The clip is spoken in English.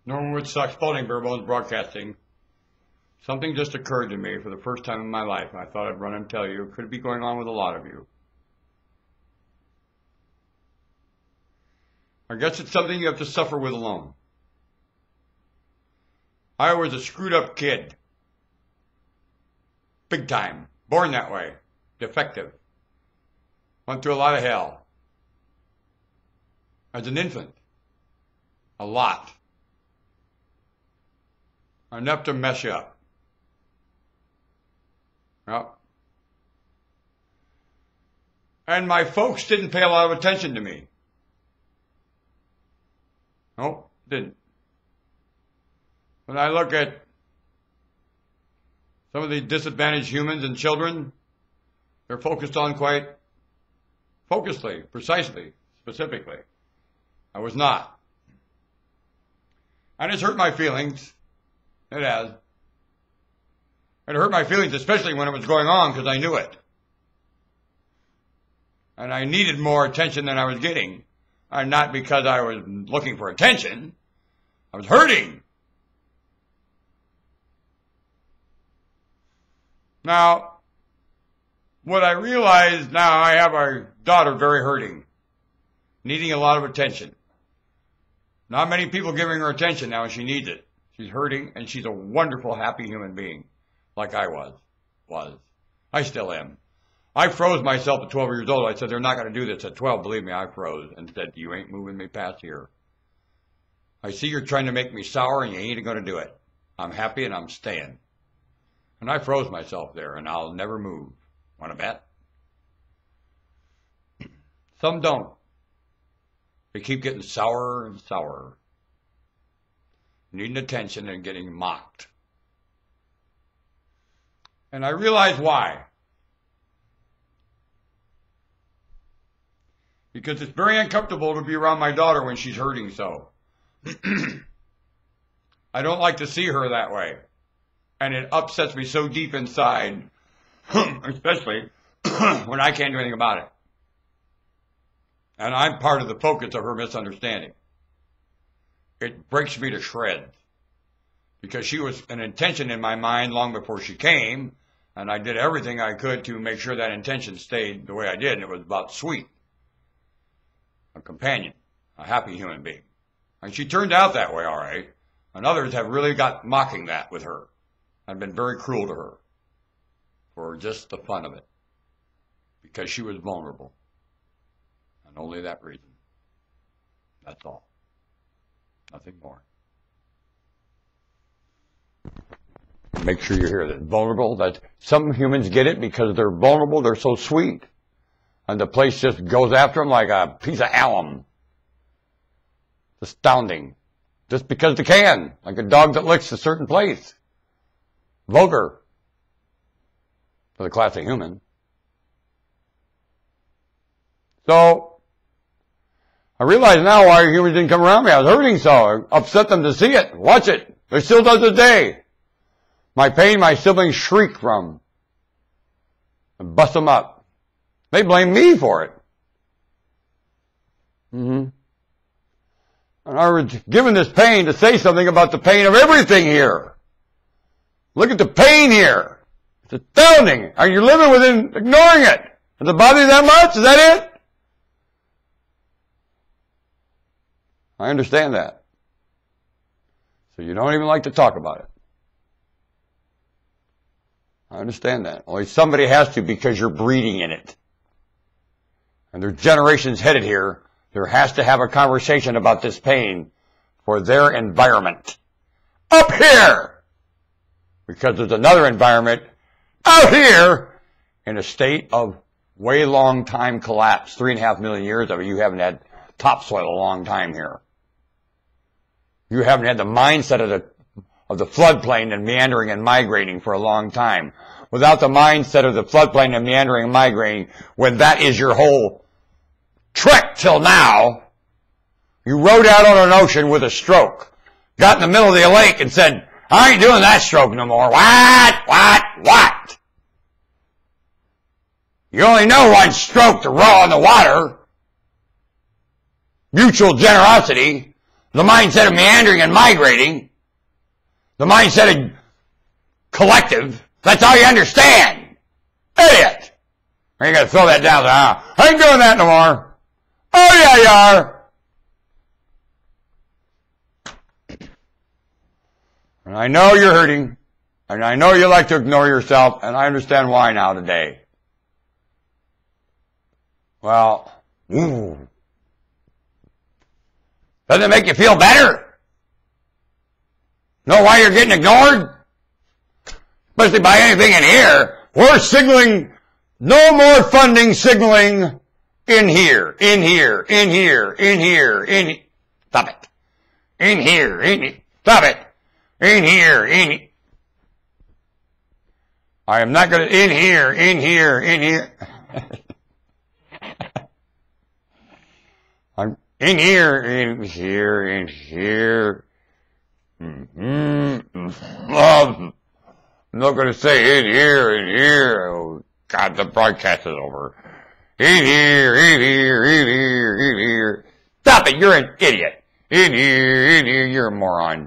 Norwood sucks. Spalding Bare Bones Broadcasting. Something just occurred to me for the first time in my life, and I thought I'd run and tell you. It could be going on with a lot of you. I guess it's something you have to suffer with alone. I was a screwed up kid. Big time. Born that way. Defective. Went through a lot of hell. As an infant. A lot. Enough to mess you up. Well. And my folks didn't pay a lot of attention to me. Nope, didn't. When I look at some of the disadvantaged humans and children, they're focused on quite focusedly, precisely, specifically. I was not. And it's hurt my feelings. It has. It hurt my feelings, especially when it was going on, because I knew it. And I needed more attention than I was getting. And not because I was looking for attention. I was hurting. Now, what I realize now, I have our daughter very hurting, needing a lot of attention. Not many people giving her attention now, and she needs it. She's hurting, and she's a wonderful, happy human being, like I was. I still am. I froze myself at 12 years old. I said, they're not going to do this at 12. Believe me, I froze and said, you ain't moving me past here. I see you're trying to make me sour, and you ain't going to do it. I'm happy, and I'm staying. And I froze myself there, and I'll never move. Want to bet? Some don't. They keep getting sourer and sourer. Needing attention and getting mocked. And I realize why. Because it's very uncomfortable to be around my daughter when she's hurting so. I don't like to see her that way. And it upsets me so deep inside, especially when I can't do anything about it. And I'm part of the focus of her misunderstanding. It breaks me to shreds. Because she was an intention in my mind long before she came, and I did everything I could to make sure that intention stayed the way I did, and it was about sweet. A companion, a happy human being. And she turned out that way, all right. And others have really got mocking that with her. I've been very cruel to her for just the fun of it, because she was vulnerable, and only that reason. That's all. Nothing more. Make sure you hear that. Vulnerable, that some humans get it because they're vulnerable, they're so sweet, and the place just goes after them like a piece of alum. It's astounding. Just because they can, like a dog that licks a certain place. Vulgar for the classic human. So, I realize now why humans didn't come around me. I was hurting so. It upset them to see it. Watch it. It still does today. My pain, my siblings shriek from. And bust them up. They blame me for it. And I was given this pain to say something about the pain of everything here. Look at the pain here. It's astounding. Are you living within ignoring it? Does it bother you that much? Is that it? I understand that. So you don't even like to talk about it. I understand that. Only somebody has to, because you're breeding in it. And there's generations headed here. There has to have a conversation about this pain for their environment. Up here! Because there's another environment out here in a state of way long time collapse. 3.5 million years of it. You haven't had topsoil a long time here. You haven't had the mindset of the floodplain and meandering and migrating for a long time. Without the mindset of the floodplain and meandering and migrating, when that is your whole trek till now, you rode out on an ocean with a stroke, got in the middle of the lake and said, I ain't doing that stroke no more. What? You only know one stroke to row on the water. Mutual generosity. the mindset of meandering and migrating, the mindset of collective. That's all you understand. Idiot. And you got to throw that down. I ain't doing that no more. Oh, yeah, you are. And I know you're hurting. And I know you like to ignore yourself. And I understand why now today. Well, doesn't it make you feel better? Know why you're getting ignored? Especially by anything in here. We're signaling no more funding signaling in here, in here, in here, in here, in here. Stop it. In here, in here. Stop it. In here, in I am not going to, in here, in here, in here. I'm in here, in here, in here. I'm not going to say in here, in here. Oh, God, the broadcast is over. In here, in here, in here, in here. Stop it, you're an idiot. In here, you're a moron.